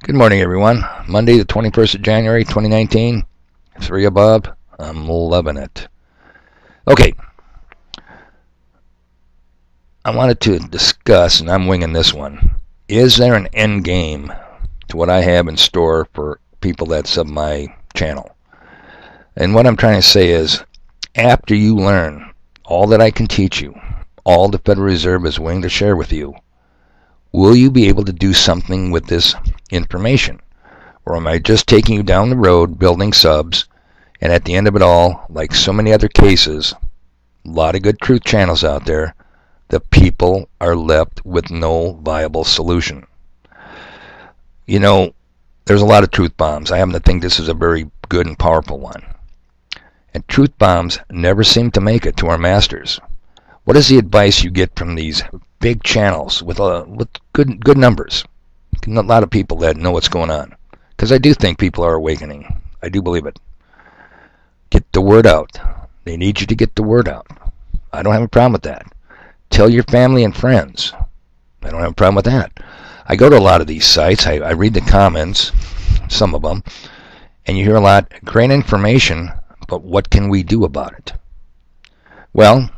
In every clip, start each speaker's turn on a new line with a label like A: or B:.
A: Good morning, everyone. Monday, the 21st of January, 2019. 3 above. I'm loving it. Okay. I wanted to discuss, and I'm winging this one. Is there an end game to what I have in store for people that sub my channel? And what I'm trying to say is, after you learn all that I can teach you, all the Federal Reserve is willing to share with you, will you be able to do something with this information? Or am I just taking you down the road building subs, and at the end of it all, like so many other cases, a lot of good truth channels out there, the people are left with no viable solution. You know, there's a lot of truth bombs. I happen to think this is a very good and powerful one. And truth bombs never seem to make it to our masters. What is the advice you get from these big channels with good numbers? A lot of people that know what's going on. Because I do think people are awakening. I do believe it. Get the word out. They need you to get the word out. I don't have a problem with that. Tell your family and friends. I don't have a problem with that. I go to a lot of these sites. I read the comments, some of them, and you hear a lot, great information, but what can we do about it? Well,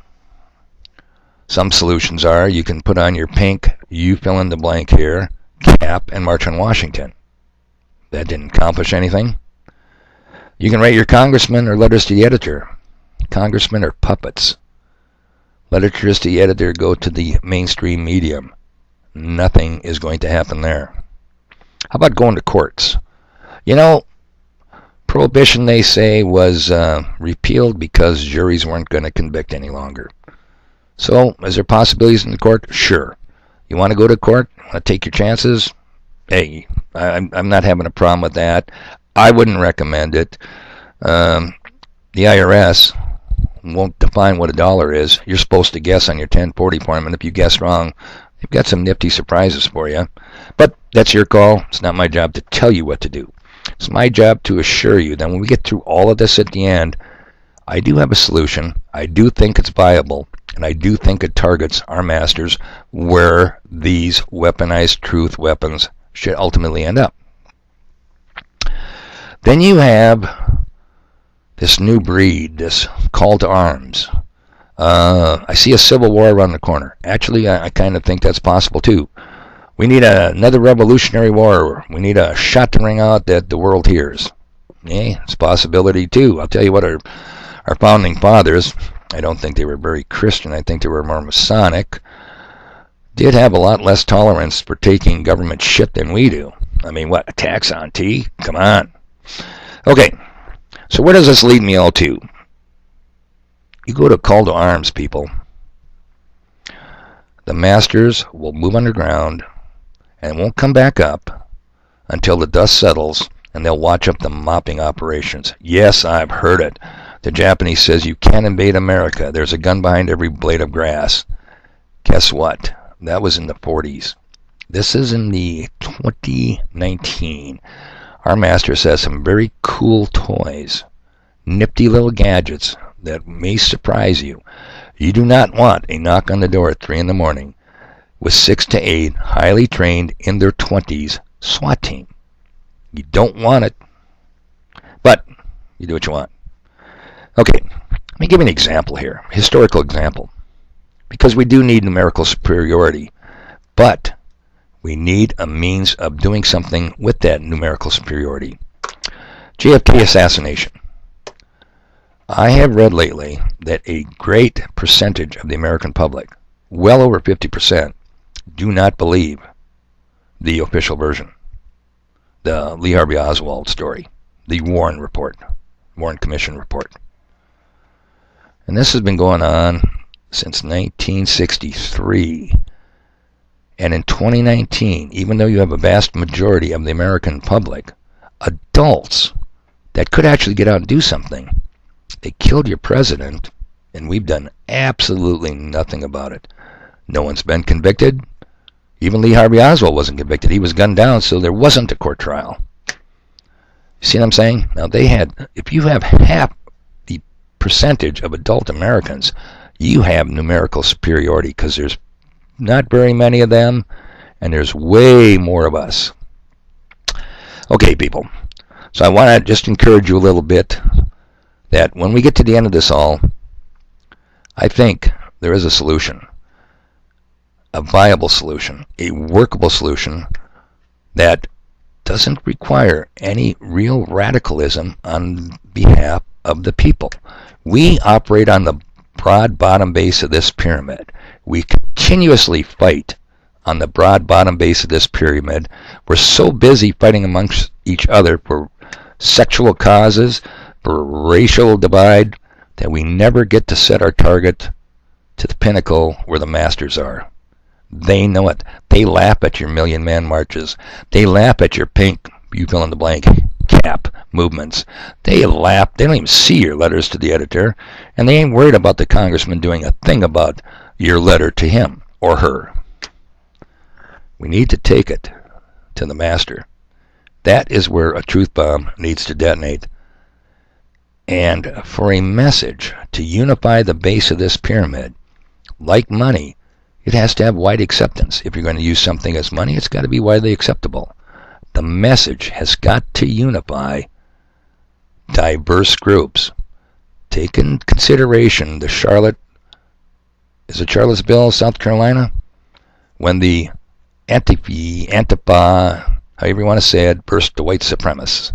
A: some solutions are you can put on your pink, you fill in the blank here, cap and march on Washington. That didn't accomplish anything. You can write your congressman or letters to the editor. Congressmen are puppets. Letters to the editor go to the mainstream medium. Nothing is going to happen there. How about going to courts? You know, prohibition, they say, was repealed because juries weren't going to convict any longer. So, is there possibilities in the court? Sure. You want to go to court? Want to take your chances? Hey, I'm not having a problem with that. I wouldn't recommend it. The IRS won't define what a dollar is. You're supposed to guess on your 1040 form, and if you guess wrong, they've got some nifty surprises for you. But that's your call. It's not my job to tell you what to do. It's my job to assure you that when we get through all of this at the end, I do have a solution. I do think it's viable, and I do think it targets our masters where these weaponized truth weapons should ultimately end up. Then you have this new breed, this call to arms. I see a civil war around the corner. Actually, I kind of think that's possible too. We need another revolutionary war. We need a shot to ring out that the world hears. Yeah, it's a possibility too. I'll tell you what, our founding fathers, I don't think they were very Christian. I think they were more Masonic. Did have a lot less tolerance for taking government shit than we do. I mean, what, a tax on tea? Come on. Okay, so where does this lead me all to? You go to call to arms, people. The masters will move underground and won't come back up until the dust settles, and they'll watch up the mopping operations. Yes, I've heard it. The Japanese says you can't invade America. There's a gun behind every blade of grass. Guess what? That was in the 40s. This is in the 2019. Our masters has some very cool toys, nifty little gadgets that may surprise you. You do not want a knock on the door at 3 in the morning with 6 to 8 highly trained in their 20s SWAT team. You don't want it, but you do what you want. Okay, let me give you an example here, a historical example, because we do need numerical superiority, but we need a means of doing something with that numerical superiority. JFK assassination. I have read lately that a great percentage of the American public, well over 50%, do not believe the official version, the Lee Harvey Oswald story, the Warren report, Warren Commission report. And this has been going on since 1963. And in 2019, even though you have a vast majority of the American public, adults that could actually get out and do something, they killed your president, and we've done absolutely nothing about it. No one's been convicted. Even Lee Harvey Oswald wasn't convicted. He was gunned down, so there wasn't a court trial. You see what I'm saying? Now, they had, if you have half the percentage of adult Americans, you have numerical superiority because there's not very many of them, and there's way more of us. Okay, people. So I want to just encourage you a little bit that when we get to the end of this all, I think there is a solution, a viable solution, a workable solution that doesn't require any real radicalism on behalf of the people. We operate on the broad bottom base of this pyramid. We continuously fight on the broad bottom base of this pyramid. We're so busy fighting amongst each other for sexual causes, for racial divide, that we never get to set our target to the pinnacle where the masters are. They know it. They laugh at your million-man marches. They laugh at your pink, you fill in the blank, cap movements. They laugh. They don't even see your letters to the editor, and they ain't worried about the congressman doing a thing about your letter to him or her. We need to take it to the master. That is where a truth bomb needs to detonate. And for a message to unify the base of this pyramid, like money, it has to have wide acceptance. If you're going to use something as money, it's got to be widely acceptable. The message has got to unify diverse groups. Take in consideration the Charlottesville, South Carolina, when the Antifa, however you want to say it, burst the white supremacists.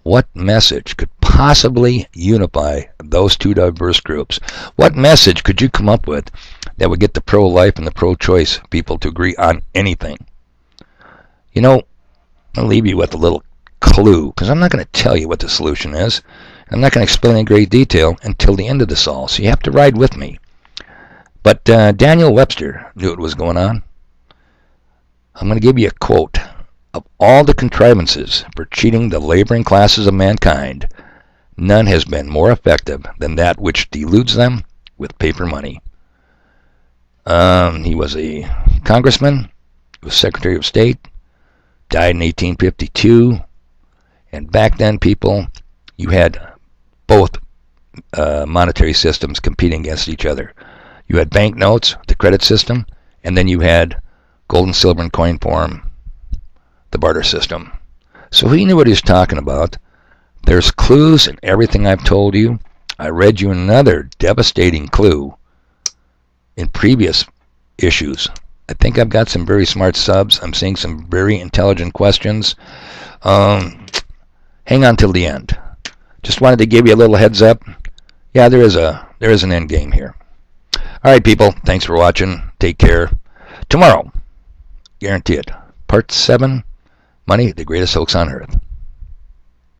A: What message could possibly unify those two diverse groups? What message could you come up with that would get the pro-life and the pro-choice people to agree on anything? You know, I'll leave you with a little clue, because I'm not going to tell you what the solution is. I'm not going to explain in great detail until the end of this all, so you have to ride with me. But Daniel Webster knew what was going on. I'm going to give you a quote. Of all the contrivances for cheating the laboring classes of mankind, none has been more effective than that which deludes them with paper money. He was a congressman, he was Secretary of State, died in 1852, and back then, people, you had both monetary systems competing against each other. You had banknotes, the credit system, and then you had gold and silver in coin form, the barter system. So he knew what he was talking about. There's clues in everything I've told you. I read you another devastating clue in previous issues. I think I've got some very smart subs. I'm seeing some very intelligent questions. Hang on till the end. Just wanted to give you a little heads up. Yeah, there is an end game here. All right, people. Thanks for watching. Take care. Tomorrow, guarantee it. Part 7. Money, the greatest hoax on earth.